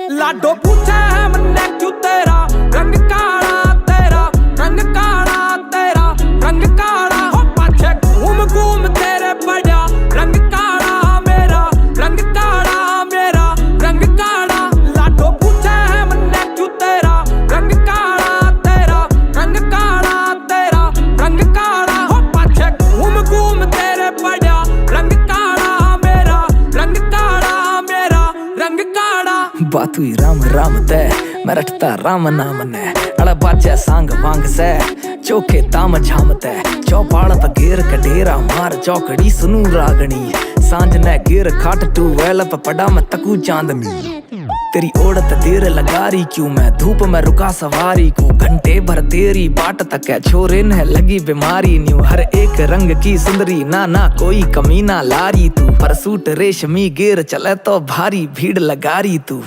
लाडो पूछे है मन्ने क्यों तेरा रंग काला, तेरा रंग काला, तेरा रंग काला। हो पाछे घूम घूम तेरे पड़ा रंग काला मेरा, रंग काला मेरा, रंग काला। लाडो पूछे है मन्ने क्यों तेरा रंग काला, तेरा रंग काला, तेरा रंग काला। हो पाछे घूम घूम तेरे पड़ा रंग काला मेरा, रंग काला मेरा, रंग काला। बात हुई राम राम ते मैं रटता राम नाम ने अड़ा बाजे सांग वांग से चौके ताम झाम ते चौपाल पे घेर कडेरा मार चौकड़ी सुनू रागनी सांझ ने गिर खाट टू वेल पे पड़ा मैं तकू चांदनी। तेरी ओढ़त देर लगा रही क्यों मैं धूप में रुका सवारी को घंटे भर तेरी बाट तक है छोरे ने लगी बीमारी न्यू हर एक रंग की सुंदरी ना ना कोई कमी ना लारी तू पर सूट रेशमी गेर चले तो भारी भीड़ लगा रही तू।